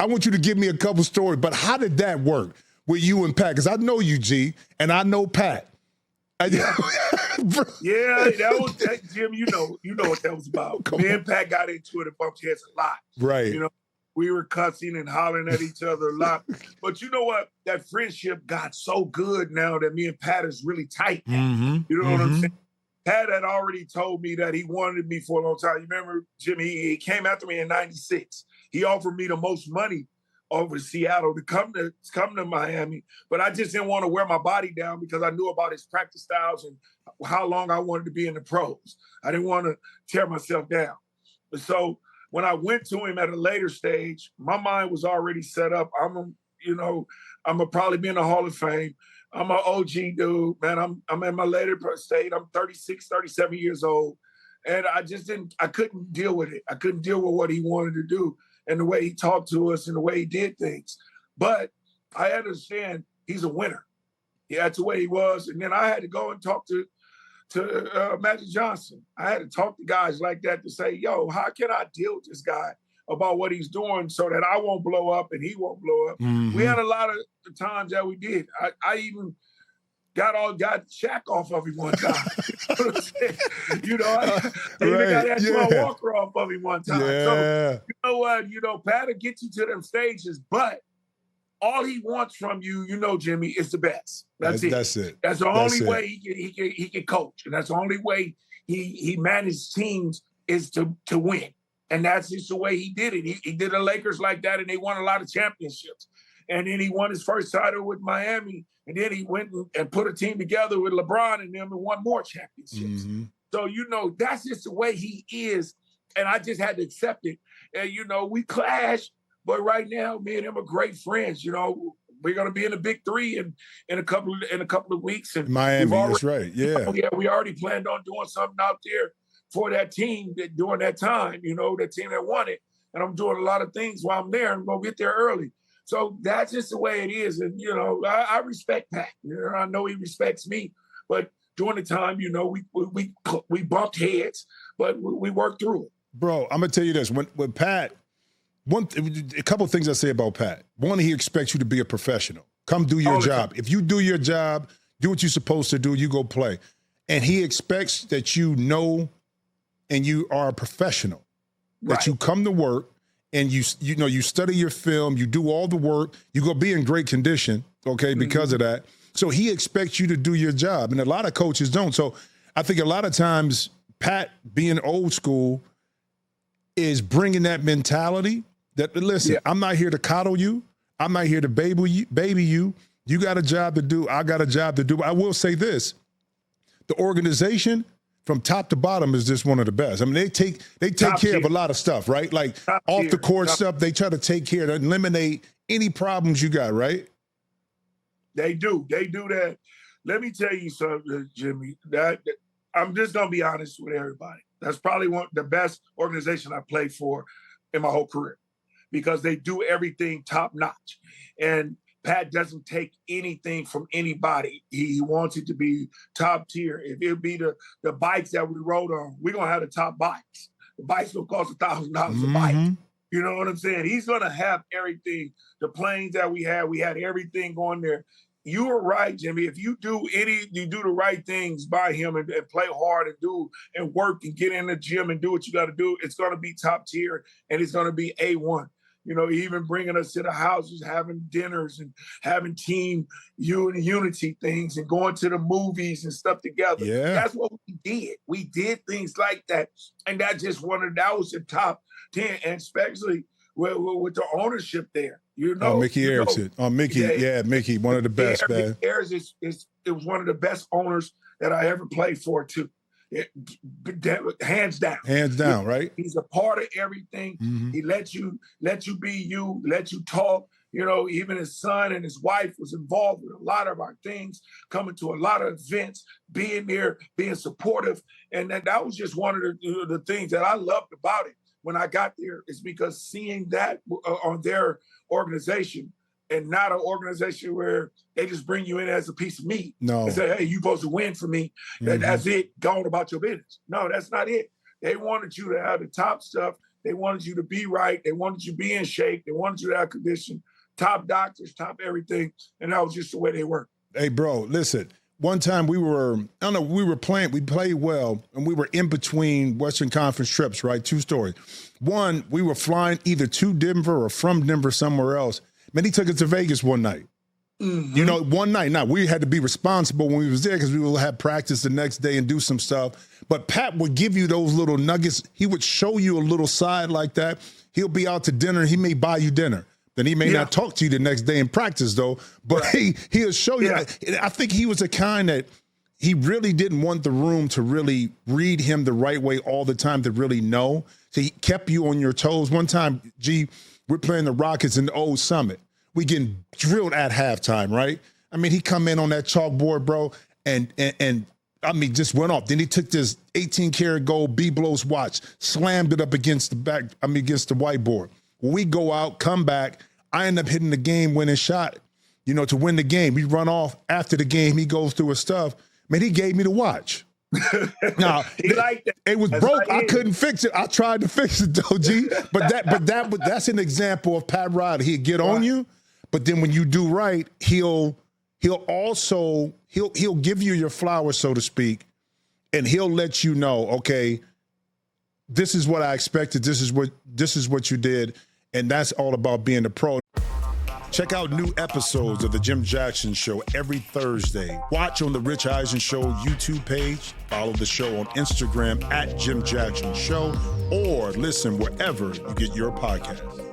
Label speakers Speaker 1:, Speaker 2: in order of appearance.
Speaker 1: I want you to give me a couple stories, but how did that work with you and Pat? Because I know you, G, and I know Pat.
Speaker 2: Yeah, that was that, Jim. You know what that was about. Me and Pat got into it and bumped heads a lot.
Speaker 1: Right.
Speaker 2: You know, we were cussing and hollering at each other a lot. But you know what? That friendship got so good now that me and Pat is really tight. You know what I'm saying? Pat had already told me that he wanted me for a long time. You remember, Jim? He came after me in '96. He offered me the most money over to Seattle to come to Miami, but I just didn't want to wear my body down because I knew about his practice styles and how long I wanted to be in the pros. I didn't want to tear myself down. So when I went to him at a later stage, my mind was already set up. I'm gonna probably be in the Hall of Fame. I'm an OG dude, man. I'm in my later state. I'm 36, 37 years old. And I couldn't deal with it. I couldn't deal with what he wanted to do and the way he talked to us and the way he did things. But I understand he's a winner. Yeah, that's the way he was. And then I had to go and talk to Magic Johnson. I had to talk to guys like that to say, yo, how can I deal with this guy about what he's doing so that I won't blow up and he won't blow up? We had a lot of times that we did. I even got Shaq off of him one time. You know, I even got Antoine Walker off of him one time.
Speaker 1: Yeah.
Speaker 2: So you know what? Pat will get you to them stages, but all he wants from you, Jimmy, is the best. That's it. That's the only way he can coach, and that's the only way he managed teams is to win. And that's just the way he did it. He did the Lakers like that, and they won a lot of championships. And then he won his first title with Miami. And then he went and put a team together with LeBron and them and won more championships. So, that's just the way he is. And I just had to accept it. And, we clash, but right now, me and him are great friends. We're going to be in the Big Three in a couple of weeks. And
Speaker 1: Miami, that's right. Yeah.
Speaker 2: We already planned on doing something out there for that team during that time, that team that won it. And I'm doing a lot of things while I'm there. I'm going to get there early. So that's just the way it is. And, I respect Pat. I know he respects me. But during the time, we bumped heads, but we worked through it.
Speaker 1: Bro, I'm going to tell you this. When Pat, a couple of things I say about Pat. One, he expects you to be a professional. Come do your job. If you do your job, do what you're supposed to do, you go play. And he expects that you know and you are a professional, that you come to work, and you study your film, you do all the work, you go be in great condition, okay, because of that. So he expects you to do your job, and a lot of coaches don't. So I think a lot of times Pat, being old school, is bringing that mentality that, listen, I'm not here to coddle you. I'm not here to baby you. You got a job to do. I got a job to do. I will say this. The organization from top to bottom is just one of the best. I mean, they take care of a lot of stuff, right? Like off the court stuff, they try to take care to eliminate any problems you got, right?
Speaker 2: They do that. Let me tell you something, Jimmy, that I'm just going to be honest with everybody. That's probably the best organization I played for in my whole career because they do everything top notch. And Pat doesn't take anything from anybody. He wants it to be top tier. If it be the bikes that we rode on, we're going to have the top bikes. The bikes will cost $1,000 a bike. You know what I'm saying? He's going to have everything. The planes that we had everything going there. You were right, Jimmy. If you do the right things by him and play hard and work and get in the gym and do what you got to do, it's going to be top tier and it's going to be A1. Even bringing us to the houses, having dinners and having team unity things and going to the movies and stuff together.
Speaker 1: Yeah.
Speaker 2: That's what we did. We did things like that. And that was the top 10, and especially with the ownership there.
Speaker 1: Mickey Erickson. Mickey, one of the best, man.
Speaker 2: It was one of the best owners that I ever played for, too. Hands down,
Speaker 1: right?
Speaker 2: He's a part of everything. He lets you be you, let you talk. Even his son and his wife was involved with a lot of our things, coming to a lot of events, being there, being supportive. And that was just one of the things that I loved about it when I got there, is because seeing that on their organization, and not an organization where they just bring you in as a piece of meat.
Speaker 1: No.
Speaker 2: And say, hey, you're supposed to win for me. That's it. Go on about your business. No, that's not it. They wanted you to have the top stuff They wanted you to be right. They wanted you to be in shape. They wanted you to have condition, top doctors, top everything. And that was just the way they were.
Speaker 1: Hey, bro, listen. One time we played well, and we were in between Western Conference trips, right? Two stories. One, we were flying either to Denver or from Denver somewhere else. Man, he took us to Vegas one night. Mm-hmm. You know, one night. Now, we had to be responsible when we was there because we would have practice the next day and do some stuff. But Pat would give you those little nuggets. He would show you a little side like that. He'll be out to dinner. He may buy you dinner. Then he may not talk to you the next day in practice, though. But he'll show you. I think he was the kind that he really didn't want the room to really read him the right way all the time to really know. So he kept you on your toes. One time, we're playing the Rockets in the old Summit. We getting drilled at halftime, right? I mean, he come in on that chalkboard, bro, and I mean, just went off. Then he took this 18-karat gold Biblos watch, slammed it up against against the whiteboard. When we go out, come back, I end up hitting the game-winning shot, you know, to win the game. We run off after the game. He goes through his stuff. Man, he gave me the watch. Now,
Speaker 2: he liked it.
Speaker 1: It was broke. I couldn't fix it. I tried to fix it, though, G. But that's an example of Pat Riley. He'd get on you, but then when you do right, he'll also give you your flowers, so to speak, and he'll let you know, okay, this is what I expected. This is what you did. And that's all about being a pro. Check out new episodes of The Jim Jackson Show every Thursday. Watch on the Rich Eisen Show YouTube page. Follow the show on Instagram at Jim Jackson Show, or listen wherever you get your podcasts.